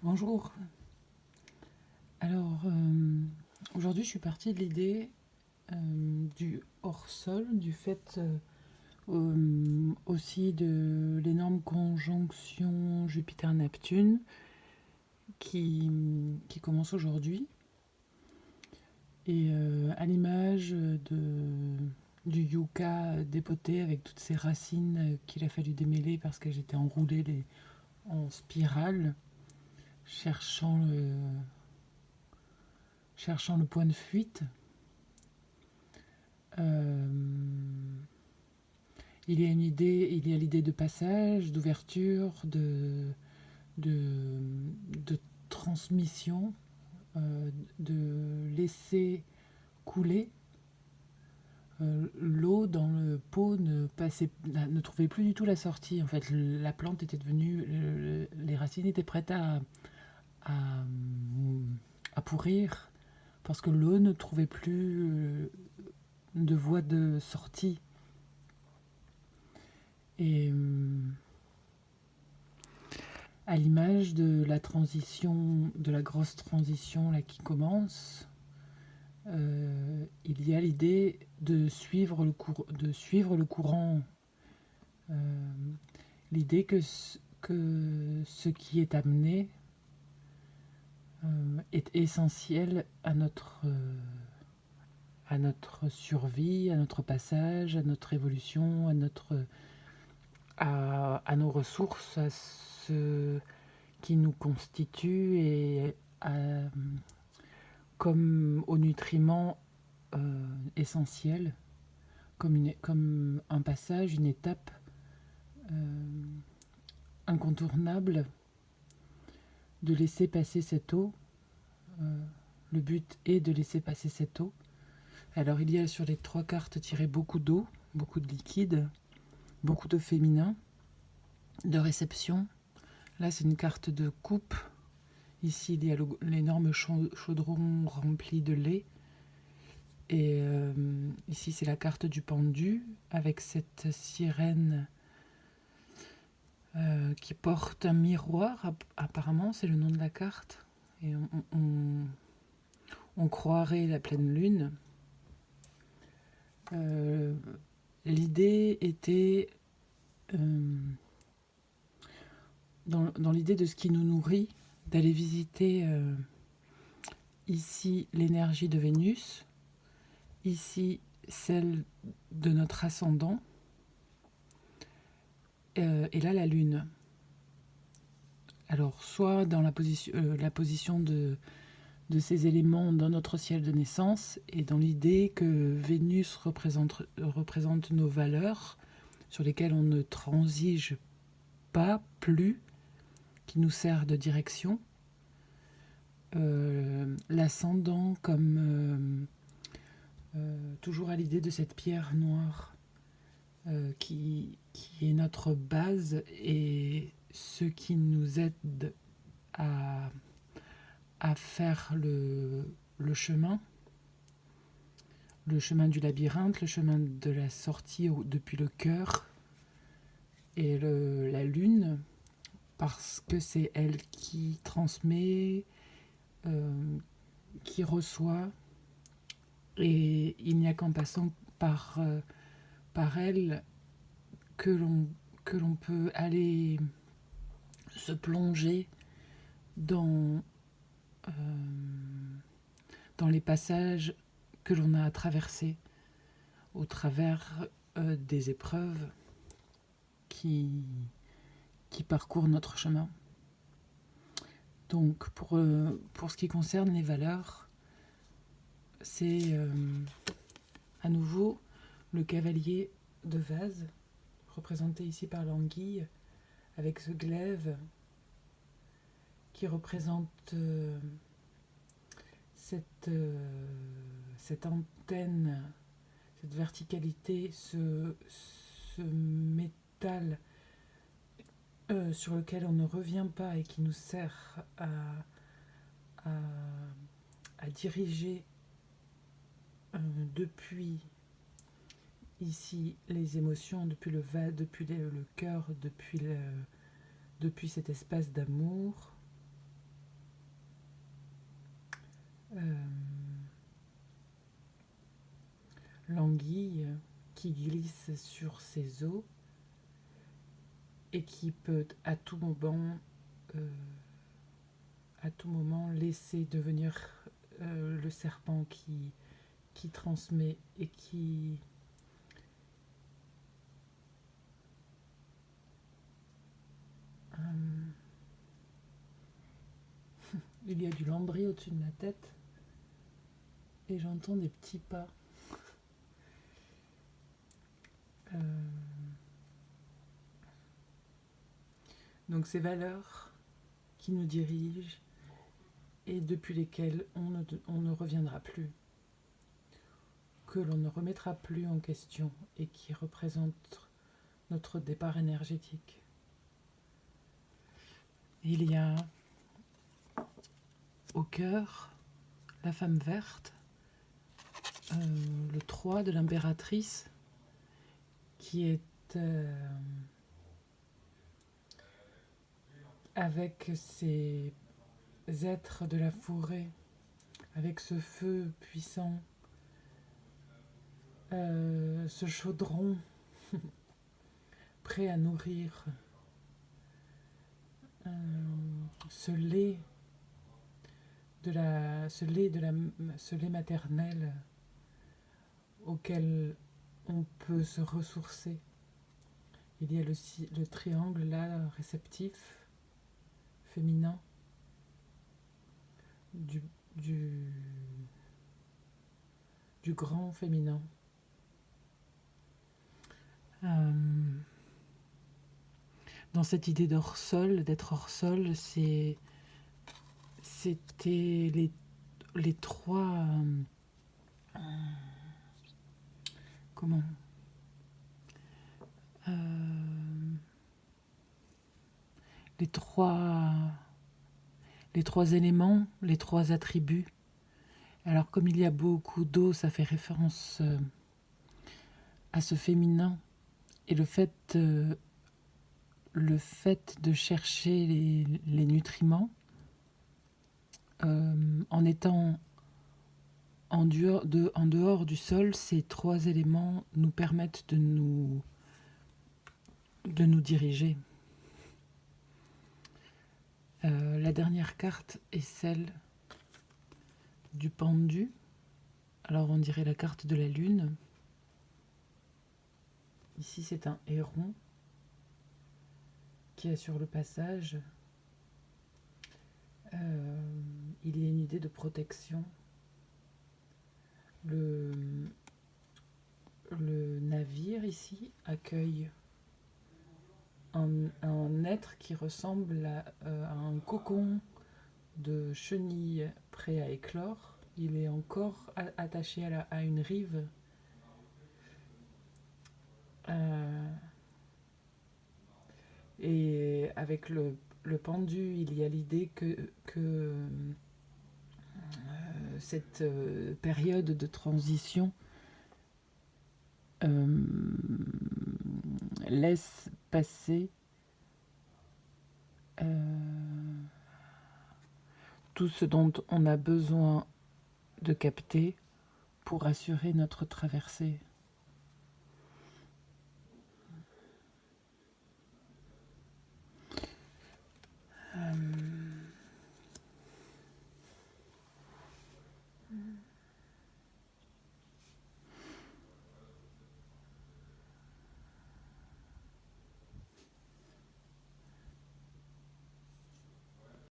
Bonjour. Alors, aujourd'hui, je suis partie de l'idée du hors-sol, du fait aussi de l'énorme conjonction Jupiter-Neptune qui commence aujourd'hui. Et à l'image du yucca dépoté avec toutes ces racines qu'il a fallu démêler parce que j'étais enroulée en spirale, cherchant cherchant le point de fuite. Euh, il y a l'idée de passage, d'ouverture, de, de transmission, de laisser couler. L'eau dans le pot ne trouvait plus du tout la sortie. En fait, la plante était devenue, les racines étaient prêtes à, à pourrir parce que l'eau ne trouvait plus de voie de sortie. Et à l'image de la transition, de la grosse transition là qui commence, il y a l'idée de suivre le courant, euh, l'idée que ce qui est amené est essentiel à notre survie, à notre passage, à notre évolution, à nos ressources, à ce qui nous constitue et comme aux nutriments essentiels, comme un passage, une étape euh, incontournable de laisser passer cette eau. Euh, le but est de laisser passer cette eau. Alors il y a sur les trois cartes tirées beaucoup d'eau, beaucoup de liquide, beaucoup de féminin, de réception. Là c'est une carte de coupe. Ici il y a l'énorme chaudron rempli de lait. Et ici c'est la carte du pendu avec cette sirène qui porte un miroir, apparemment c'est le nom de la carte. Et on croirait la pleine lune. Euh, L'idée était, euh, dans l'idée de ce qui nous nourrit, d'aller visiter ici l'énergie de Vénus, ici celle de notre ascendant, et là la Lune. Alors, soit dans la position de ces éléments dans notre ciel de naissance, et dans l'idée que Vénus représente nos valeurs, sur lesquelles on ne transige pas plus, qui nous sert de direction. L'ascendant comme toujours à l'idée de cette pierre noire qui est notre base et ce qui nous aide à, à faire le chemin du labyrinthe, le chemin de la sortie depuis le cœur et la lune, parce que c'est elle qui transmet, euh, qui reçoit, et il n'y a qu'en passant par elle que l'on peut aller se plonger dans, euh, dans les passages que l'on a à traverser au travers des épreuves qui, qui parcourent notre chemin. Donc pour ce qui concerne les valeurs, c'est à nouveau le cavalier de vase, représenté ici par l'anguille, avec ce glaive qui représente cette antenne, cette verticalité, ce métal sur lequel on ne revient pas et qui nous sert à, à diriger depuis ici les émotions, depuis le cœur, depuis cet espace d'amour, l'anguille qui glisse sur ses os et qui peut à tout moment laisser devenir le serpent qui transmet et qui il y a du lambris au-dessus de ma tête et j'entends des petits pas. Donc ces valeurs qui nous dirigent et depuis lesquelles on ne reviendra plus, que l'on ne remettra plus en question et qui représentent notre départ énergétique. Il y a au cœur la femme verte, le 3 de l'impératrice, qui est avec ces êtres de la forêt, avec ce feu puissant, ce chaudron prêt à nourrir, ce lait maternel auquel on peut se ressourcer. Il y a le triangle là réceptif, féminin, du grand féminin. Dans cette idée d'être hors sol, c'était les trois comment les trois éléments, les trois attributs. Alors comme il y a beaucoup d'eau, ça fait référence à ce féminin et le fait de chercher les nutriments en étant en dehors du sol, ces trois éléments nous permettent de nous diriger. La dernière carte est celle du pendu. Alors on dirait la carte de la lune. Ici c'est un héron qui est sur le passage. Il y a une idée de protection. Le navire ici accueille un être qui ressemble à un cocon de chenilles prêt à éclore. Il est encore attaché à une rive. Et avec le pendu, il y a l'idée que cette période de transition laisse passer tout ce dont on a besoin de capter pour assurer notre traversée.